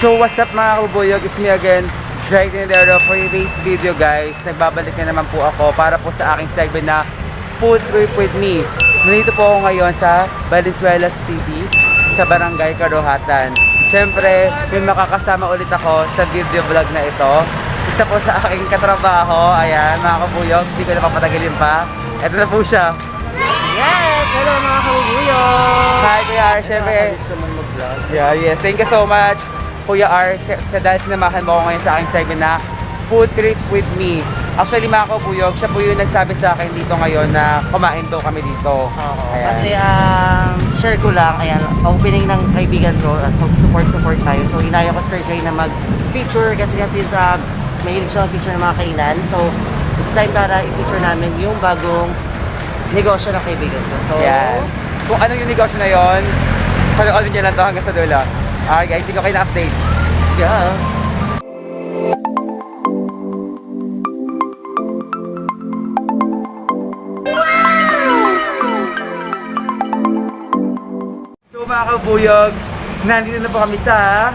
So what's up mga kabubuyog, it's me again, Drake Nindero. For today's video guys, nagbabalik na naman po ako para po sa aking segment na Food Trip with me. Nandito po ako ngayon sa Valenzuela City, sa Barangay Karuhatan. Siyempre, may makakasama ulit ako sa video vlog na ito. Isa po sa aking katrabaho, ayan mga kabubuyog, hindi ko na papatagalin pa. Ito na po siya. Yes! Hello mga kabubuyog! Hi Kuya R, siyempre. Yeah, yes, thank you so much Kuya R, dahil sinamahan mo ako ngayon sa aking segment na Food Trip with me. Actually mga kabubuyog, siya po yung nagsabi sa akin dito ngayon na kumain daw kami dito. Ayan. Kasi share ko lang, ayan, opening ng kaibigan ko, so support tayo. So inaya ko Sir Jay na mag-feature kasi since mahilig siya mag-feature ng mga kainan. So it's time para i-feature namin yung bagong negosyo ng kaibigan ko. So, Ayan. Kung ano yung negosyo na yon, panoorin niyo lang to hanggang sa dulo. Okay guys, hindi ko kayo na-update. let's go! So mga kabuyog, nandito na po kami sa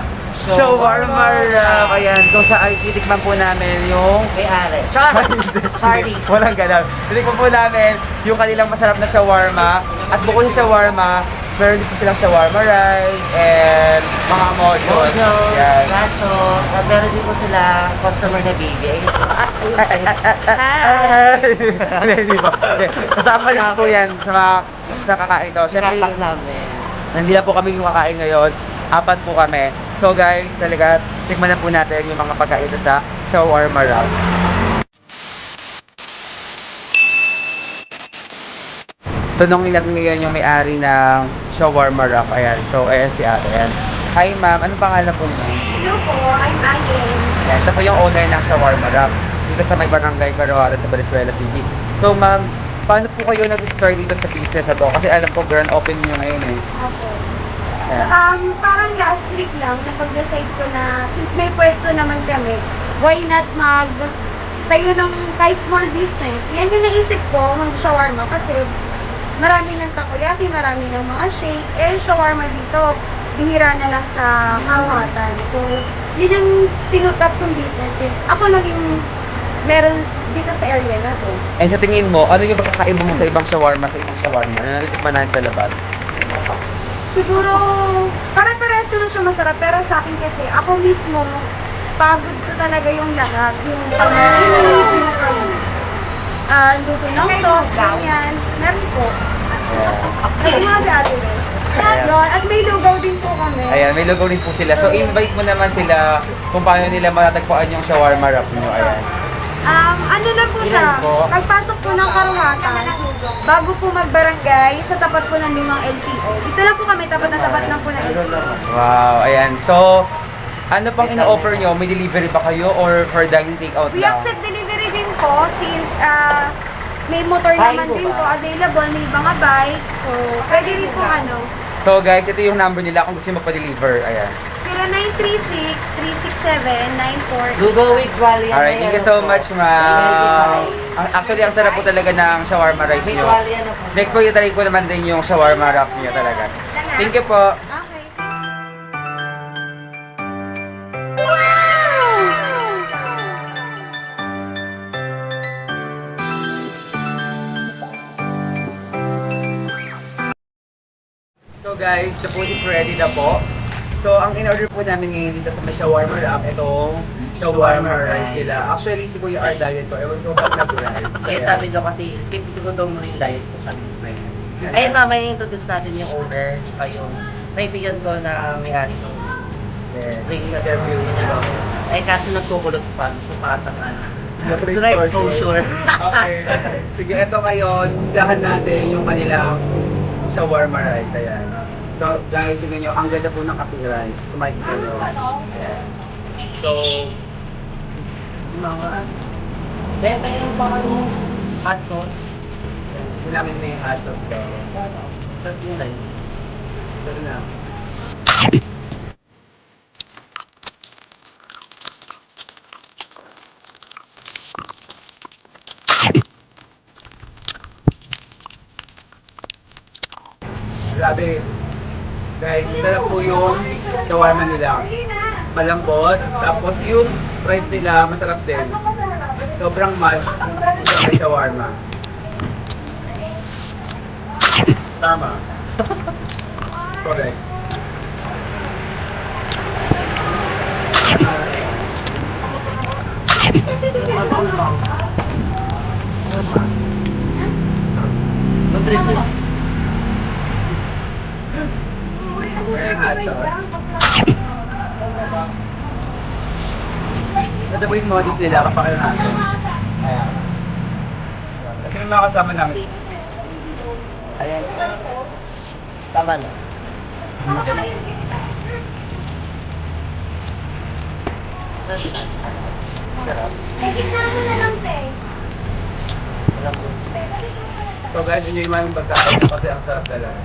Shawarma Wrap. Ayan, kung saan titikman po namin yung May-ari. Char! Charlie! Walang ganun. Titikman po namin yung kanilang masarap na shawarma. At bukod sa shawarma, meron din po silang shawarma rice and mga modules. Yan. nachos, at meron din po sila customer na baby. Hindi po. Kasama lang po yan sa mga nakakain to. Siyempre, Sinapak namin. hindi lang po kami yung kakain ngayon. 4 po kami. So guys, talaga, tikman na po natin yung mga pagkain dito sa Shawarma Wrap. Tanongin natin ngayon yung may-ari ng Shawarma Wrap. Ayan. So, ayan si ate. Ayan. Hi ma'am, anong pangalan po mo? Hello po, I'm Ayen. Ayan, siya po yung owner ng Shawarma Wrap dito sa may barangay Karuhatan sa Valenzuela City. So ma'am, paano po kayo nag-start dito sa business na to? Kasi alam ko grand open nyo ngayon eh. Opo. Ayan. Parang last week lang, napag-decide ko na, since may pwesto naman kami, why not tayo ng kahit small business. Yan yung naisip ko, mag-shawarma, kasi marami ng takoyaki, marami ng mga shake, shawarma dito, bihira na lang sa Karuhatan. So, yun ang tinutap kong business. Ako lang yung meron dito sa area na to. And sa tingin mo, ano yung pagkakaiba mo sa ibang shawarma na natitikman natin sa labas? Siguro, pare-parehas naman siya masarap, pero sa akin kasi, ako mismo, pagod ko talaga yung lahat. Yung luto ng sauce, ganyan. Meron po. Ay, mga si Ate Bel. Yun, at may lugaw din po kami. Ayan, may logo rin po sila. So, invite mo naman sila kung paano nila matatagpuan yung shawarma wrap nyo. Ayan. Ano na po siya, Ilan po? pagpasok po ng Karuhatan, bago po magbarangay, sa tapat po ng 5 LTO. Dito lang po kami, tapat na tapat lang po ng LTO. Wow, ayan. So, ano pang ina-offer nyo? May delivery ba kayo or for dining take-out We lang? accept delivery din po since may motor naman din po available, may mga bike. So, pwede rin po ano. So guys, ito yung number nila kung gusto nyo magpa-deliver. Ayan. 0936-367-94. Lugo with Wally. Alright, thank you so much, ma'am. Actually, ang sarap po talaga ng shawarma rice With nyo. Wally ano po. Next po, itry ko naman din yung shawarma wrap nyo talaga. Thank you po. Okay. So guys, the food is ready na po. So ang in-order po namin ngayon dito sa may shawarma wrap, itong shawarma rice nila. Actually, si Kuya R diet ko. Ewan ko ba't nag-rice. Kaya sabi ko kasi, skip ko daw muna yung diet ko, sabi ko. Ayun mamaya introduce natin yung owner, tsaka yung kaibigan ko na may-ari ko. Yes. Sige, interview niya ako. Ay kasi nagkukulot pa, so patangan. So na exposure. Okay. Sige, ito ngayon, sigahan natin yung kanilang shawarma rice. Ayan. So, guys, tignan nyo, ang ganda po ng kape rice. Kumain kayo. Ayan. So, Mga, benta yung mga yung hot sauce. gusto namin may hot sauce daw. Sarap yung rice. Ito na. Grabe. Guys, masarap po yung shawarma nila. Malambot. Tapos yung price nila, masarap din. Sobrang match sa shawarma. Tama. Correct. Nutritious. Hot sauce. Nadabuin mo dis nila kapag natin. Ayan. Kasi may mga kasama namin. Ayan. Tama na. Sarap. Eh, tignan mo na lang, te. Malambot. So guys, enjoy mo yung pagkain kasi ang sarap talaga.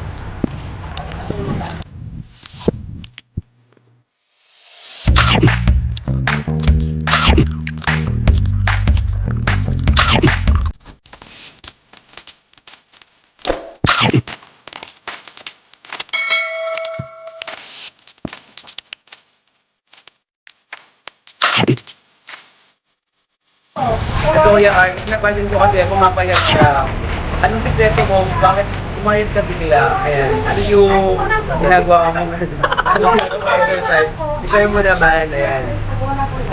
Ito Kuya Art, napansin ko kasi pumapayag siya. Anong sikreto mo? Bakit pumayag ka bigla? Ayan. Ano yung ginagawa mo? Anong exercise? Ikaw mo naman. Ayan.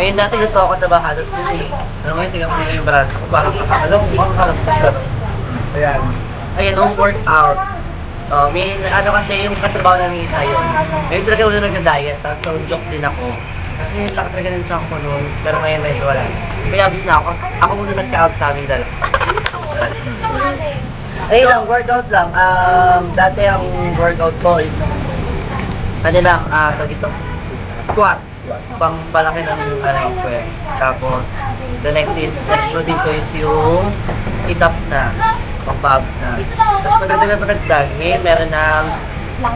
Ngayon dati gusto ako na ba halos ko eh. Pero ngayon tingnan mo nila yung braso ko. Parang alam mo, parang kalap. Ayan. Ayan, nung workout. May ano kasi yung katrabaho namin isa yun. Ngayon talaga una nagda-diet, tapos joke din ako. Kasi laki talaga ng chunk ko noon, pero ngayon medyo wala. Kaya abis na ako. Ako muna nagka-abs sa amin dalawa. Ayun lang, workout lang. Dati ang workout ko is ano lang, tawag ito? Squat. Pang palaki ng ano ko eh. Tapos, the next routine ko is yung sit-ups na. Pang abs na. Tapos maganda na panagdag, ngayon meron ng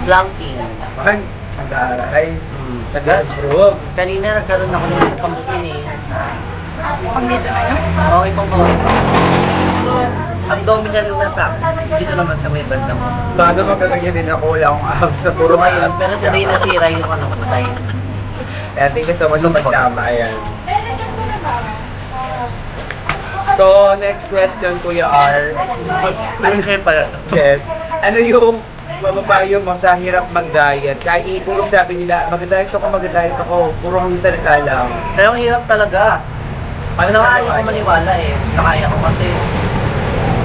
planking. Bakit? Nag-aaray. Tapos, Nag-improve. kanina nagkaroon ako ng sa pampukin eh. Pang dito na yun? Oo, ipang pawin. Abdominal yung nasa. Dito naman sa may banda mo. Sana magkakanya din ako. Wala akong abs sa puro Puro ngayon, pero today nasira yung ano ko tayo. Ayan, thank you so much sa pagsama. Ayan. So, next question, Kuya R. Ano kayo pala? Yes. Ano yung mapapayo mo sa hirap mag-diet? Kahit kung sabi nila, mag-diet ako, puro kang salita lang. Pero ang hirap talaga. Ano na kaya ko maniwala eh. Nakaya ko kasi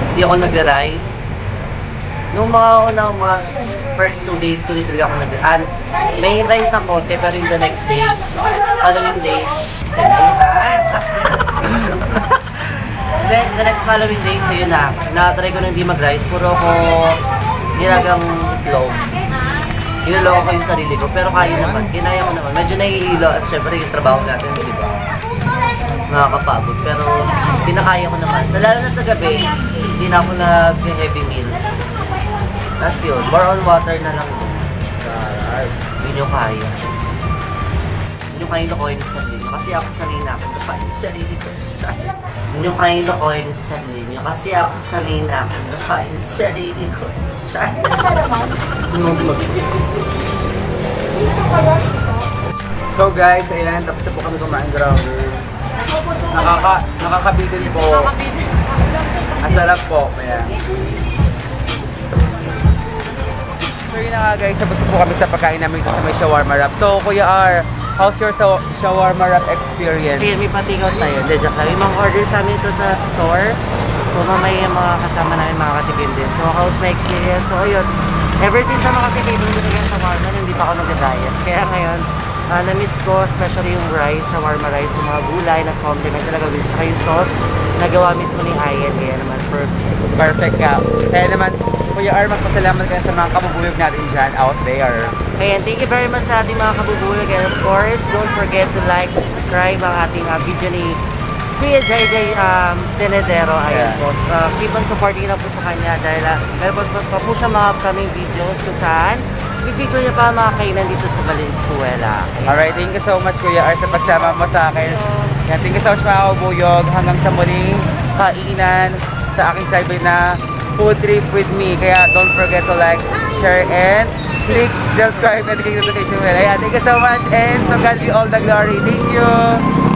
hindi ako nag-rice. Nung mga unang mga first 2 days ko dito ako nag-rice. May rice ng konti pero in the next day, following days, the next following days, so yun na. Na-try ko na hindi mag-rice. Puro ko nilagang itlog. Niloloko ko yung sarili ko, pero kaya naman, kinaya ko naman. Medyo nahihilo, as syempre yung trabaho natin, di ba? Nakakapagod, pero pinakaya ko naman. Lalo na sa gabi, hindi na ako nag-heavy meal. Tapos yun, more on water na lang din. Hindi nyo kaya. Hindi nyo kaya lokohin sa sarili nyo, kasi ako sanay na ako napain sa sarili ko. Hindi nyo kaya lokohin sa sarili nyo, kasi ako sanay na ako napain sa sarili ko. So guys, ayan, tapos na po kami kumain grounders. Nakakabitin po. Ang sarap po. Ayan. So yun na nga guys, tapos na po kami sa pagkain namin dito sa may shawarma wrap. So Kuya R, how's your shawarma wrap experience? Kaya may patigaw tayo. Hindi, joke lang. Yung mga order sa amin ito sa store. So mamaya yung mga kasama namin makakatikim din. So how's my experience? So ayun, ever since na makatikim din talaga sa shawarma, hindi pa ako nag-diet. Kaya ngayon, na-miss ko, especially yung rice, shawarma rice, yung mga gulay, nag-compliment talaga with saka yung sauce, nagawa mismo ni Ayan. Kaya naman, Perfect ka. Kaya naman, Kuya R, magpasalamat ka sa mga kabubuyog natin dyan out there. Ayan, thank you very much sa ating mga kabubuyog. And of course, don't forget to like, subscribe ang ating video ni Kuya JJ Tenedero. Ayan po. Keep on supporting na po sa kanya dahil meron pa po siya mga upcoming videos kung saan i-feature niya pa mga kainan dito sa Valenzuela. Ayan. Alright, thank you so much Kuya R sa pagsama mo sa akin. Yan, thank you so much mga kabubuyog. Hanggang sa muling kainan sa aking side na food trip with me. Kaya don't forget to like, share, and click the subscribe and click the notification bell. Ayan, thank you so much and to God be all the glory. Thank you!